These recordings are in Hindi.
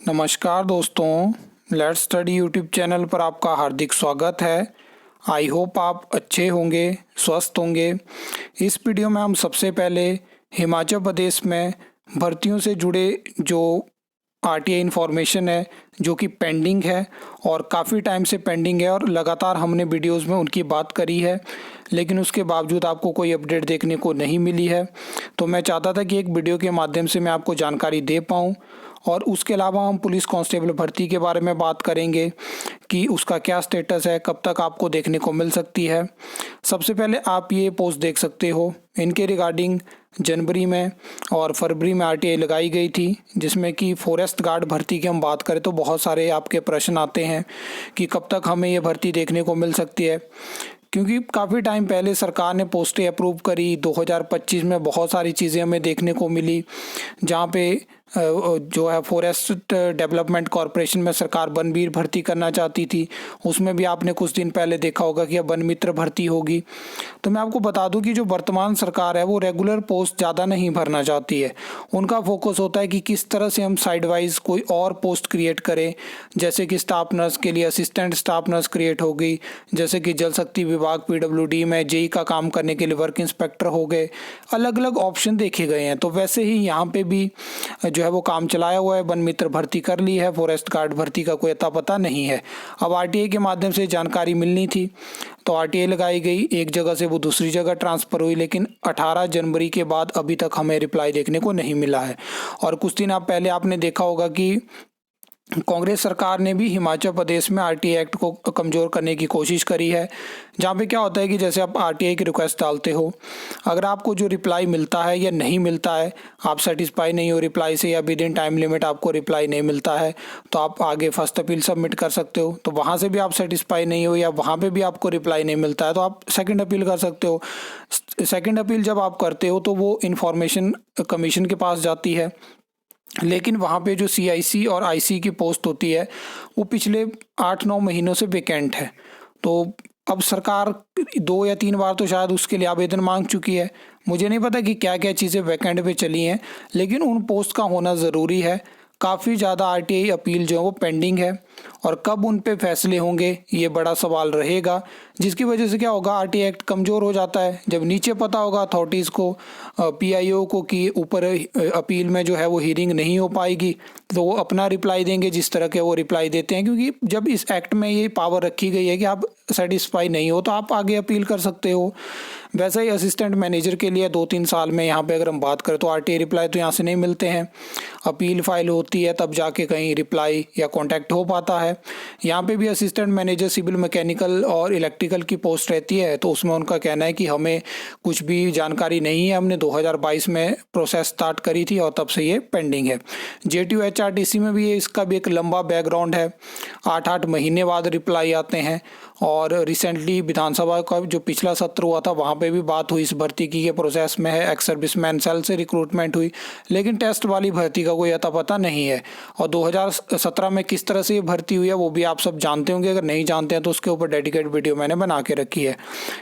नमस्कार दोस्तों, लेट्स स्टडी यूट्यूब चैनल पर आपका हार्दिक स्वागत है। आई होप आप अच्छे होंगे, स्वस्थ होंगे। इस वीडियो में हम सबसे पहले हिमाचल प्रदेश में भर्तियों से जुड़े जो आरटीआई इन्फॉर्मेशन है जो कि पेंडिंग है और काफ़ी टाइम से पेंडिंग है और लगातार हमने वीडियोस में उनकी बात करी है, लेकिन उसके बावजूद आपको कोई अपडेट देखने को नहीं मिली है। तो मैं चाहता था कि एक वीडियो के माध्यम से मैं आपको जानकारी दे पाऊँ। और उसके अलावा हम पुलिस कांस्टेबल भर्ती के बारे में बात करेंगे कि उसका क्या स्टेटस है, कब तक आपको देखने को मिल सकती है। सबसे पहले आप ये पोस्ट देख सकते हो, इनके रिगार्डिंग जनवरी में और फरवरी में आरटीआई लगाई गई थी, जिसमें कि फॉरेस्ट गार्ड भर्ती की हम बात करें तो बहुत सारे आपके प्रश्न आते हैं कि कब तक हमें ये भर्ती देखने को मिल सकती है। क्योंकि काफ़ी टाइम पहले सरकार ने पोस्टें अप्रूव करी, 2025 में बहुत सारी चीज़ें हमें देखने को मिली, जहाँ पे जो है फॉरेस्ट डेवलपमेंट कॉरपोरेशन में सरकार वन बीर भर्ती करना चाहती थी। उसमें भी आपने कुछ दिन पहले देखा होगा कि अब वन मित्र भर्ती होगी। तो मैं आपको बता दूं कि जो वर्तमान सरकार है वो रेगुलर पोस्ट ज़्यादा नहीं भरना चाहती है। उनका फोकस होता है कि किस तरह से हम साइड वाइज कोई और पोस्ट क्रिएट करें, जैसे कि स्टाफ नर्स के लिए असिस्टेंट स्टाफ नर्स क्रिएट हो गई, जैसे कि जल शक्ति विभाग पीडब्ल्यूडी में जेई का काम करने के लिए वर्क इंस्पेक्टर हो गए। अलग अलग ऑप्शन देखे गए हैं। तो वैसे ही यहाँ पे भी जो है वो काम चलाया हुआ है, वन मित्र भर्ती कर ली है, फॉरेस्ट गार्ड भर्ती का कोई अता पता नहीं है। अब आरटीआई के माध्यम से जानकारी मिलनी थी तो आरटीआई लगाई गई, एक जगह से वो दूसरी जगह ट्रांसफ़र हुई, लेकिन 18 जनवरी के बाद अभी तक हमें रिप्लाई देखने को नहीं मिला है। और कुछ दिन आप पहले आपने देखा होगा कि कांग्रेस सरकार ने भी हिमाचल प्रदेश में आरटीआई एक्ट को कमज़ोर करने की कोशिश करी है, जहाँ पे क्या होता है कि जैसे आप आरटीआई की रिक्वेस्ट डालते हो, अगर आपको जो रिप्लाई मिलता है या नहीं मिलता है, आप सेटिस्फाई नहीं हो रिप्लाई से या विद इन टाइम लिमिट आपको रिप्लाई नहीं मिलता है, तो आप आगे फर्स्ट अपील सबमिट कर सकते हो। तो वहाँ से भी आप सेटिस्फाई नहीं हो या वहाँ पर भी आपको रिप्लाई नहीं मिलता है तो आप सेकेंड अपील कर सकते हो। सेकेंड अपील जब आप करते हो तो वो इंफॉर्मेशन कमीशन के पास जाती है, लेकिन वहाँ पे जो सीआईसी और आईसी की पोस्ट होती है वो पिछले 8-9 महीनों से वेकेंट है। तो अब सरकार 2 या 3 बार तो शायद उसके लिए आवेदन मांग चुकी है। मुझे नहीं पता कि क्या क्या चीज़ें वैकेंट पे चली हैं, लेकिन उन पोस्ट का होना ज़रूरी है। काफ़ी ज़्यादा आरटीआई अपील जो है वो पेंडिंग है और कब उन पे फैसले होंगे ये बड़ा सवाल रहेगा, जिसकी वजह से क्या होगा, आरटीआई एक्ट कमज़ोर हो जाता है। जब नीचे पता होगा अथॉरिटीज़ को, पीआईओ को कि ऊपर अपील में जो है वो हियरिंग नहीं हो पाएगी, तो वो अपना रिप्लाई देंगे जिस तरह के वो रिप्लाई देते हैं। क्योंकि जब इस एक्ट में ये पावर रखी गई है कि आप सेटिस्फाई नहीं हो तो आप आगे अपील कर सकते हो। वैसा ही असिस्टेंट मैनेजर के लिए 2-3 साल में यहाँ पे अगर हम बात करें तो आरटीआई रिप्लाई तो यहाँ से नहीं मिलते हैं, अपील फाइल होती है तब जाके कहीं रिप्लाई या कांटेक्ट हो पाता है। यहाँ पे भी असिस्टेंट मैनेजर सिविल मैकेनिकल और इलेक्ट्रिकल की पोस्ट रहती है, तो उसमें उनका कहना है कि हमें कुछ भी जानकारी नहीं है, हमने 2022 में प्रोसेस स्टार्ट करी थी और तब से ये पेंडिंग है। जेटीयू एचआरटीसी में भी इसका भी एक लंबा बैकग्राउंड है, 8-8 महीने बाद रिप्लाई आते हैं। और रिसेंटली विधानसभा का जो पिछला सत्र हुआ था वहाँ पे भी बात हुई इस भर्ती की, ये प्रोसेस में है, एक्स सर्विसमैन सेल से रिक्रूटमेंट हुई, लेकिन टेस्ट वाली भर्ती का कोई अता पता नहीं है। और 2017 में किस तरह से ये भर्ती हुई है वो भी आप सब जानते होंगे, अगर नहीं जानते हैं तो उसके ऊपर डेडिकेट वीडियो मैंने बना के रखी है।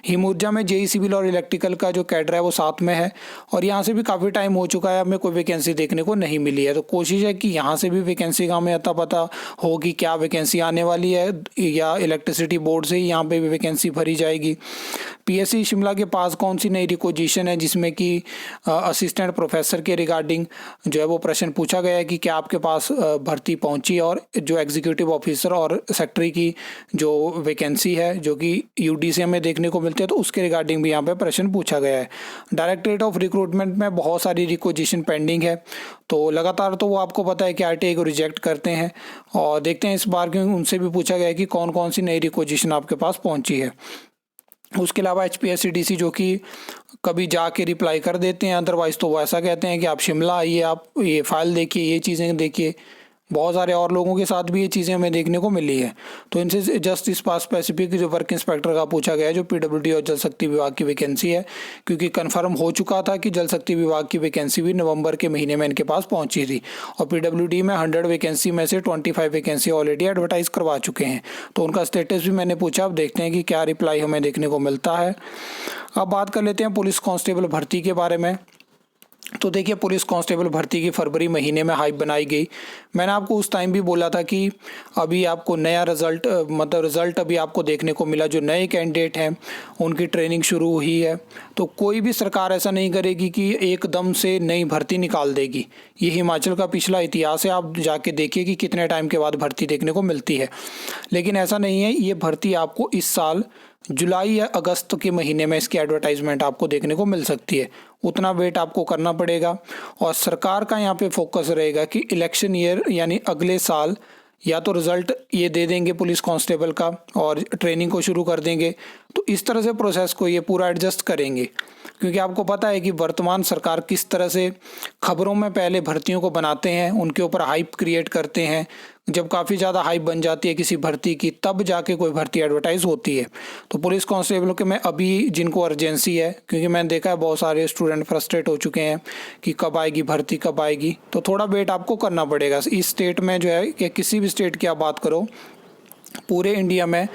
हिमऊर्जा में जेई सिविल और इलेक्ट्रिकल का जो कैडर है वो साथ में है और यहाँ से भी काफ़ी टाइम हो चुका है, हमें कोई वैकेंसी देखने को नहीं मिली है। तो कोशिश है कि यहाँ से भी वैकेंसी का हमें अता पता हो कि क्या वैकेंसी आने वाली है, या इलेक्ट्रिसिटी बोर्ड से ही यहाँ पे भी वैकेंसी भरी जाएगी। पीएससी शिमला के पास कौन सी नई रिक्वेजिशन है, जिसमें कि असिस्टेंट प्रोफेसर के रिगार्डिंग जो है वो प्रश्न पूछा गया है कि क्या आपके पास भर्ती पहुंची, और जो एग्जीक्यूटिव ऑफिसर और सेक्रेटरी की जो वैकेंसी है जो कि यूडीसी में देखने को मिलती है, तो उसके रिगार्डिंग भी यहाँ पे प्रश्न पूछा गया है। डायरेक्टरेट ऑफ रिक्रूटमेंट में बहुत सारी रिक्वेजिशन पेंडिंग है, तो लगातार तो वो आपको पता है कि आरटीआई को रिजेक्ट करते हैं। और देखते हैं इस बार क्योंकि उनसे भी पूछा गया है कि कौन कौन सी नई रिक्वेजिशन आपके पास पहुंची है। उसके अलावा एचपीएससीडीसी जो कि कभी जाके रिप्लाई कर देते हैं, अदरवाइज़ तो वो ऐसा कहते हैं कि आप शिमला आइए, आप ये फाइल देखिए, ये चीज़ें देखिए। बहुत सारे और लोगों के साथ भी ये चीज़ें हमें देखने को मिली है। तो इनसे जस्ट इस पास स्पेसिफिक जो वर्क इंस्पेक्टर का पूछा गया है, जो पीडब्ल्यूडी और जल शक्ति विभाग की वैकेंसी है, क्योंकि कंफर्म हो चुका था कि जल शक्ति विभाग की वैकेंसी भी नवंबर के महीने में इनके पास पहुंची थी और पीडब्ल्यूडी में 100 वैकेंसी में से 25 वैकेंसी ऑलरेडी एडवर्टाइज करवा चुके हैं। तो उनका स्टेटस भी मैंने पूछा, अब देखते हैं कि क्या रिप्लाई हमें देखने को मिलता है। अब बात कर लेते हैं पुलिस कांस्टेबल भर्ती के बारे में। तो देखिए पुलिस कांस्टेबल भर्ती की फरवरी महीने में हाइप बनाई गई। मैंने आपको उस टाइम भी बोला था कि अभी आपको नया रिज़ल्ट अभी आपको देखने को मिला। जो नए कैंडिडेट हैं उनकी ट्रेनिंग शुरू हुई है। तो कोई भी सरकार ऐसा नहीं करेगी कि एकदम से नई भर्ती निकाल देगी। ये हिमाचल का पिछला इतिहास है, आप जाके देखिए कि कितने टाइम के बाद भर्ती देखने को मिलती है। लेकिन ऐसा नहीं है, ये भर्ती आपको इस साल जुलाई या अगस्त के महीने में इसकी एडवर्टाइजमेंट आपको देखने को मिल सकती है। उतना वेट आपको करना पड़ेगा और सरकार का यहाँ पे फोकस रहेगा कि इलेक्शन ईयर यानी अगले साल या तो रिज़ल्ट ये दे देंगे पुलिस कांस्टेबल का और ट्रेनिंग को शुरू कर देंगे। तो इस तरह से प्रोसेस को ये पूरा एडजस्ट करेंगे, क्योंकि आपको पता है कि वर्तमान सरकार किस तरह से खबरों में पहले भर्तियों को बनाते हैं, उनके ऊपर हाइप क्रिएट करते हैं। जब काफ़ी ज़्यादा हाइप बन जाती है किसी भर्ती की, तब जाके कोई भर्ती एडवर्टाइज होती है। तो पुलिस कांस्टेबल के में अभी जिनको अर्जेंसी है, क्योंकि मैंने देखा है बहुत सारे स्टूडेंट फ्रस्ट्रेट हो चुके हैं कि कब आएगी भर्ती, कब आएगी, तो थोड़ा वेट आपको करना पड़ेगा। इस स्टेट में जो है कि किसी भी स्टेट की आप बात करो, पूरे इंडिया में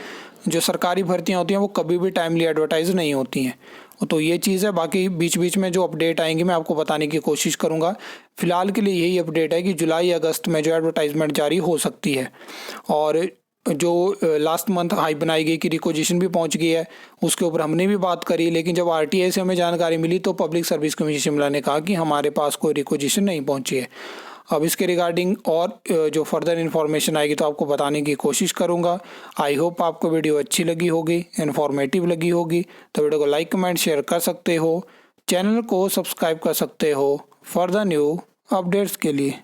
जो सरकारी भर्तियां होती हैं वो कभी भी टाइमली एडवर्टाइज नहीं होती हैं। तो ये चीज़ है। बाकी बीच बीच में जो अपडेट आएंगे मैं आपको बताने की कोशिश करूंगा। फिलहाल के लिए यही अपडेट है कि जुलाई अगस्त में जो एडवर्टाइजमेंट जारी हो सकती है। और जो लास्ट मंथ हाइप बनाई गई कि रिक्वेजिशन भी पहुंच गई है, उसके ऊपर हमने भी बात करी। लेकिन जब आरटीआई से हमें जानकारी मिली तो पब्लिक सर्विस कमीशन शिमला ने कहा कि हमारे पास कोई रिक्वेजिशन नहीं पहुंची है। अब इसके रिगार्डिंग और जो फर्दर इन्फॉर्मेशन आएगी तो आपको बताने की कोशिश करूंगा। आई होप आपको वीडियो अच्छी लगी होगी, इन्फॉर्मेटिव लगी होगी। तो वीडियो को लाइक कमेंट शेयर कर सकते हो, चैनल को सब्सक्राइब कर सकते हो फर्दर न्यू अपडेट्स के लिए।